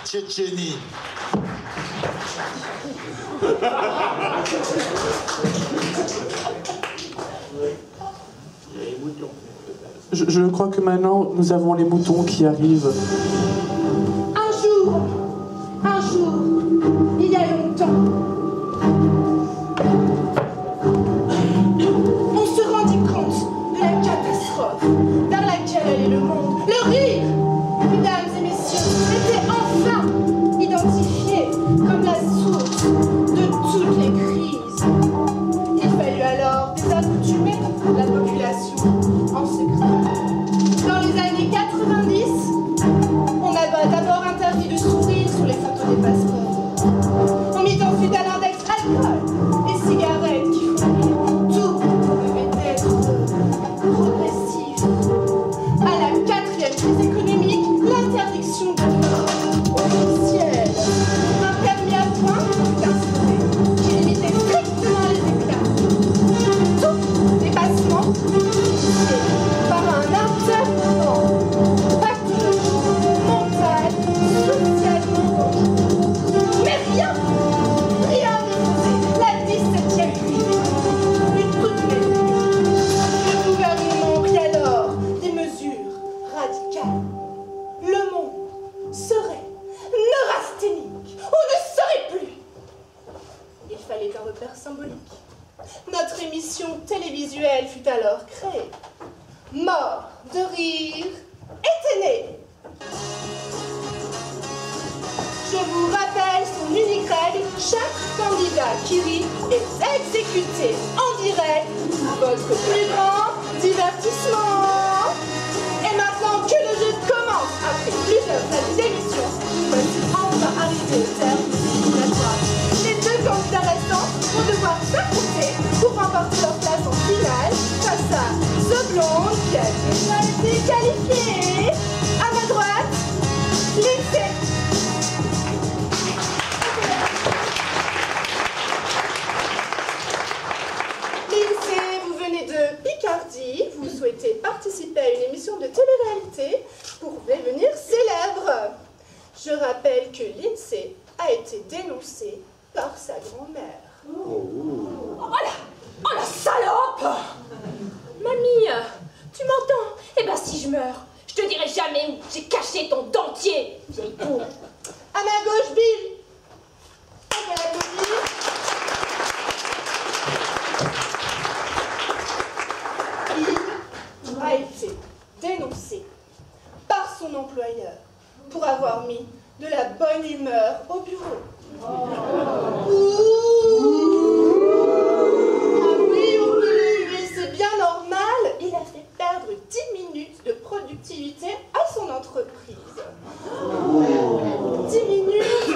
Tchétchénie. Je crois que maintenant, nous avons les moutons qui arrivent. Un jour, il y a longtemps, on se rendit compte de la catastrophe vers laquelle allait le monde. Le rire, mesdames et messieurs, était enfin identifié comme la source de toutes les crises. Il fallut alors désaccoutumer la population en secret. Dans les années 90, on avait d'abord interdit de sourire sur les photos des passeports. On mit ensuite à l'index alcool et cigarettes qui font rire. Tout devait être progressif. À la 4e crise économique, l'interdiction de l'or officielle. Un permis à point fut instauré qui limitait strictement les éclats. Tout dépassement initié par un intervenant pathologique, mental, socialement dangereux. Mais rien ne faisait la 17e crise une toute mesure. Le gouvernement prit alors des mesures radicales. Le monde serait neurasthénique ou ne serait plus. Il fallait un repère symbolique. Notre émission télévisuelle fut alors créée. Mort de rire était née. Je vous rappelle son unique règle, chaque candidat qui rit est exécuté en direct pour votre plus grand divertissement. Et maintenant que le jeu commence, après plusieurs années d'émission, nous voici enfin arrivés au terme du éliminatoire. Les deux candidats restants vont devoir s'affronter pour remporter leur place en finale face à The Blonde qui a déjà été qualifiée. À ma droite, Lindsay. Lindsay, vous venez de Picardie, vous souhaitez participer à une émission de télé-réalité pour devenir célèbre. Je rappelle que Lindsay a été dénoncée par sa grand-mère. Oh la salope! Mamie, tu m'entends? Eh ben si je meurs, je te dirai jamais où j'ai caché ton dentier, vieille peau. À ma gauche, Bill. On va l'applaudir. Il a été dénoncé par son employeur pour avoir mis de la bonne humeur au bureau. Ah oui, on peut le huer, c'est bien normal. Il a fait perdre 10 minutes de productivité à son entreprise. 10 minutes?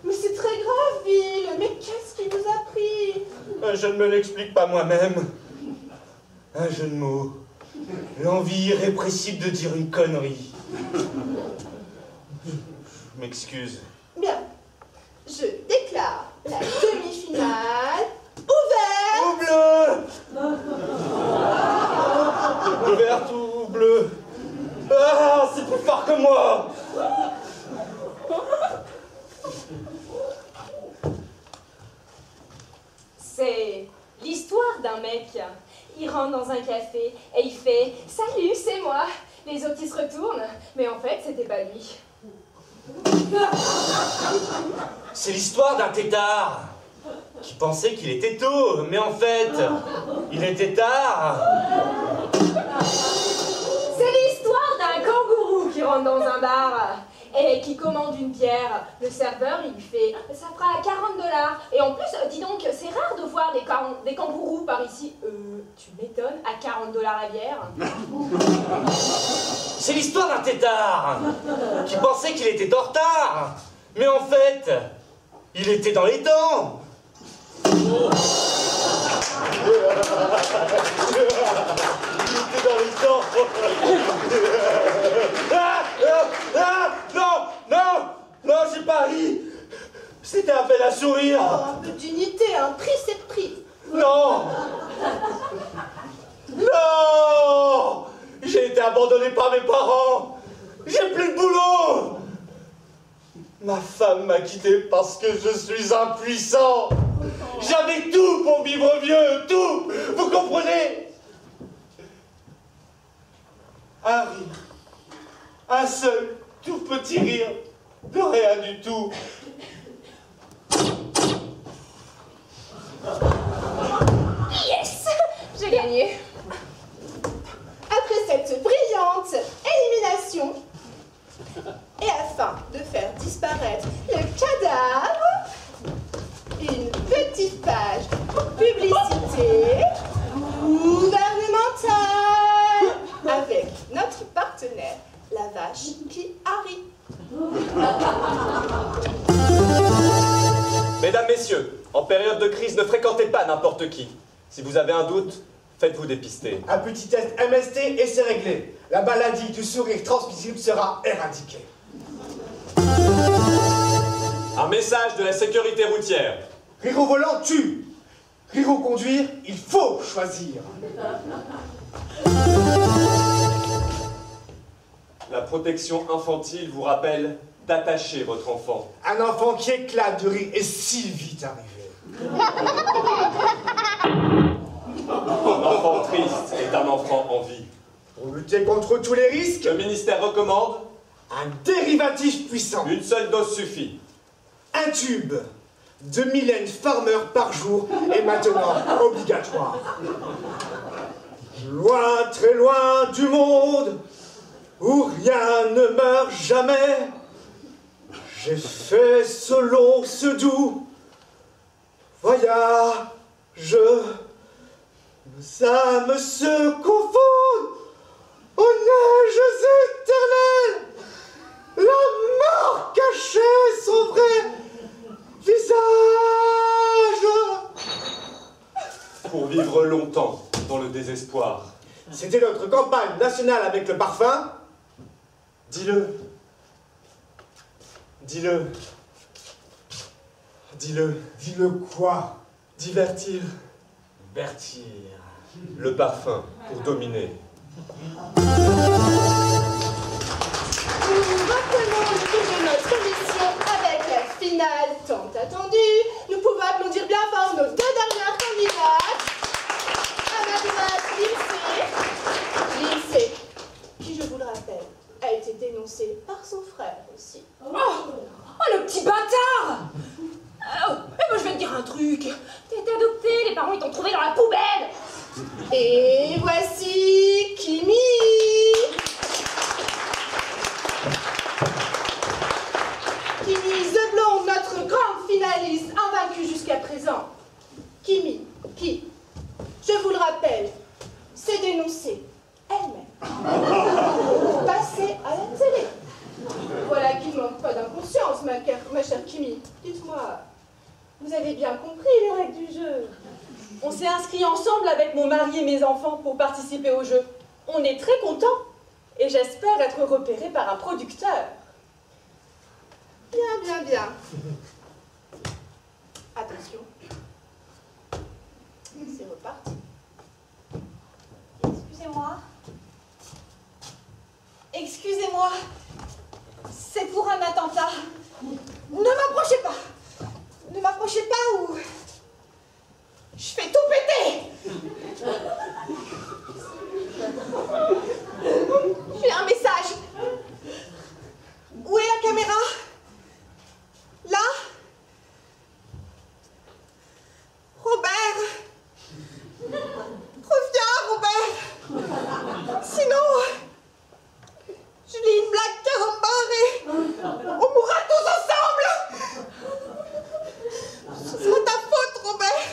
Mais c'est très grave, Bill. Mais qu'est-ce qui vous a pris? Je ne me l'explique pas moi-même. Un jeu de mots. L'envie irrépressible de dire une connerie. Je m'excuse. Bien. Je déclare la demi-finale ouverte. Ou bleu! Ouverte ou bleu? Ah, c'est plus fort que moi! C'est l'histoire d'un mec. Il rentre dans un café et il fait « Salut, c'est moi !» Les autres, ils se retournent, mais en fait, c'était pas lui. C'est l'histoire d'un tétard qui pensait qu'il était tôt, mais en fait, il était tard. C'est l'histoire d'un kangourou qui rentre dans un bar et qui commande une bière. Le serveur, il lui fait « Ça fera 40 $. Et en plus, dis donc, c'est rare de voir des kangourous par ici. Tu m'étonnes, à 40 $ la bière. C'est l'histoire d'un tétard qui pensait qu'il était en retard, mais en fait, il était dans les temps. Il était dans les temps. Non, j'ai pas ri. C'était un appel à sourire. Oh, un peu d'unité, un prix c'est pris. Non. Non. J'ai été abandonné par mes parents. J'ai plus de boulot. Ma femme m'a quitté parce que je suis impuissant. J'avais tout pour vivre vieux, tout. Vous comprenez? Un rire, un seul tout petit rire, de rien du tout. Yes! J'ai gagné. Après cette brillante élimination, et afin de faire disparaître le cadavre, une petite page pour publicité gouvernementale avec notre partenaire, la vache qui arrive. Mesdames, Messieurs, en période de crise, ne fréquentez pas n'importe qui. Si vous avez un doute, faites-vous dépister. Un petit test MST et c'est réglé. La maladie du sourire transmissible sera éradiquée. Un message de la sécurité routière. Rire au volant tue. Rire au conduire, il faut choisir. La protection infantile vous rappelle d'attacher votre enfant. Un enfant qui éclate de rire est si vite arrivé. Un enfant triste est un enfant en vie. Pour lutter contre tous les risques, Le ministère recommande un dérivatif puissant. une seule dose suffit. Un tube de Mylène Farmer par jour est maintenant obligatoire. Loin, très loin du monde, où rien ne meurt jamais, j'ai fait ce long, ce doux voyage. Nos âmes se confondent aux neiges éternelles. La mort cachait son vrai visage. Pour vivre longtemps dans le désespoir. C'était notre campagne nationale avec le parfum. Dis-le. Dis-le. Dis-le. Dis-le quoi? Divertir. Bertir. Le parfum pour dominer. Nous reprenons le tour de notre émission avec la finale tant attendue. Nous pouvons applaudir bien fort nos deux dernières candidates. À ma droite, Lindsay. Lindsay, qui, je vous le rappelle, a été dénoncée par son frère aussi. Oh, le petit bâtard! Mais moi je vais te dire un truc. T'as été adopté, les parents ils t'ont trouvé dans la poubelle. Et voici Kimi. Kimi The Blonde, notre grande finaliste, invaincue jusqu'à présent. Kimi, qui, je vous le rappelle, s'est dénoncée elle-même pour passer à la télé. Voilà qui ne manque pas d'inconscience, ma chère Kimi. Dites-moi, vous avez bien compris les règles du jeu? On s'est inscrits ensemble avec mon mari et mes enfants pour participer au jeu. On est très contents et j'espère être repéré par un producteur. Bien, bien, bien. Attention. C'est reparti. Excusez-moi. Excusez-moi. C'est pour un attentat. Ne m'approchez pas. Ne m'approchez pas ou... je fais tout péter. J'ai un message. Où est la caméra? Là? Robert. Reviens, Robert. Sinon, je lis une blague carambar et on mourra tous ensemble. Ce sera ta faute, Robert.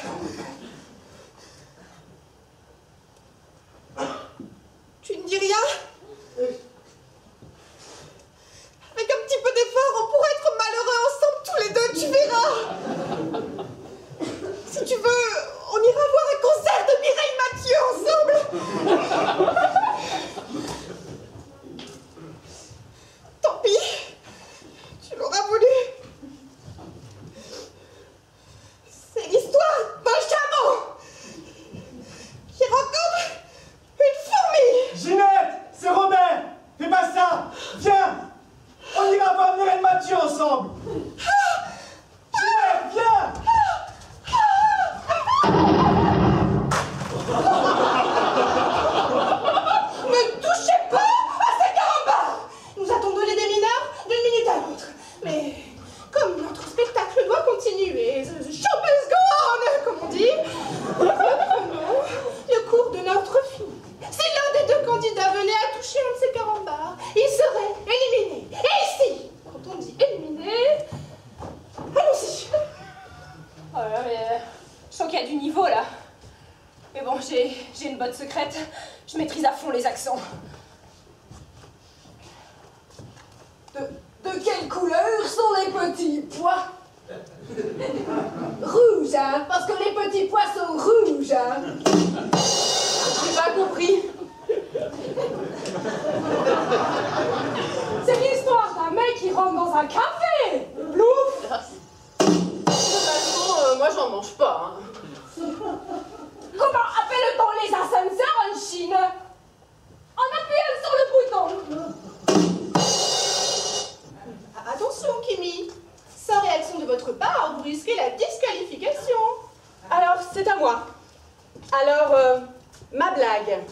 niveau là. Mais bon, j'ai une bonne secrète. Je maîtrise à fond les accents. De quelle couleur sont les petits pois? Rouge, hein, parce que les petits pois sont rouges, hein. J'ai pas compris. C'est l'histoire d'un mec qui rentre dans un café. Plouf. De toute façon, moi j'en mange pas. Hein. Comment appelle-t-on les ascenseurs en Chine? En appuyant sur le bouton. Attention, Kimi. Sans réaction de votre part, vous risquez la disqualification. Alors, c'est à moi. Alors, ma blague.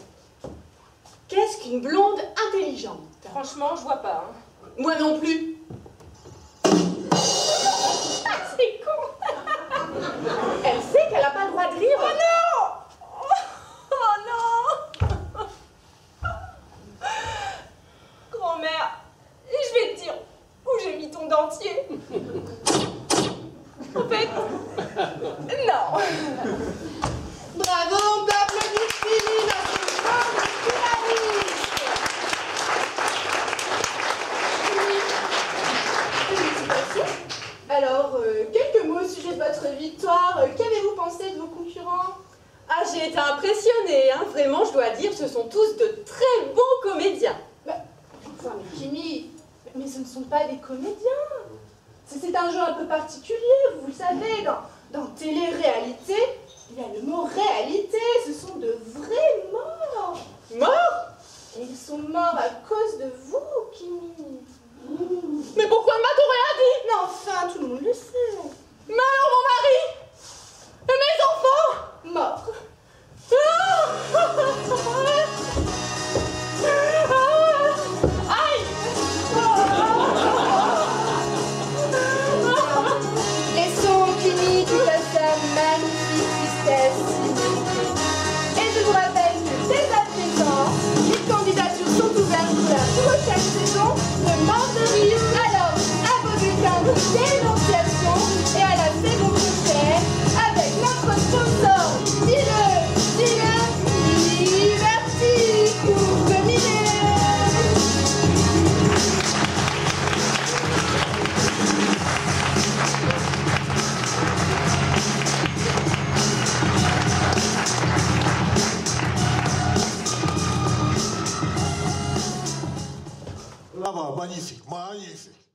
Qu'est-ce qu'une blonde intelligente? Franchement, je vois pas. Hein. Moi non plus. C'est con. Elle sait qu'elle n'a pas le droit de rire. Oh non! Oh non! Grand-mère, je vais te dire où j'ai mis ton dentier. En fait, non. Bravo, on peut applaudir Kimi, notre grande finaliste. Félicitations. Alors, quelques mots au sujet de votre victoire. Qu'avez-vous pensé de vos concurrents? Ah, j'ai été impressionnée, hein. Vraiment, je dois dire, ce sont tous de très bons comédiens. Enfin, mais Kimi, mais ce ne sont pas des comédiens. C'est un jeu un peu particulier, vous le savez. Dans télé-réalité, il y a le mot réalité. Ce sont de vrais morts. Morts? Et ils sont morts à cause de vous, Kimi. Mais pourquoi ne m'a-t-on rien dit? Mais enfin, tout le monde le sait. Mais alors mon mari? Et mes enfants? Morts. Aïe! Laissons Kimi tout à sa magnifique tristesse. Et je vous rappelle que dès à présent, les candidatures sont ouvertes pour la prochaine saison de Mort de rire. Alors, à vos bulletins de dénonciation et à la saison prochaine avec notre sponsor, Liberty pour dominer. Bravo, magnifique, magnifique.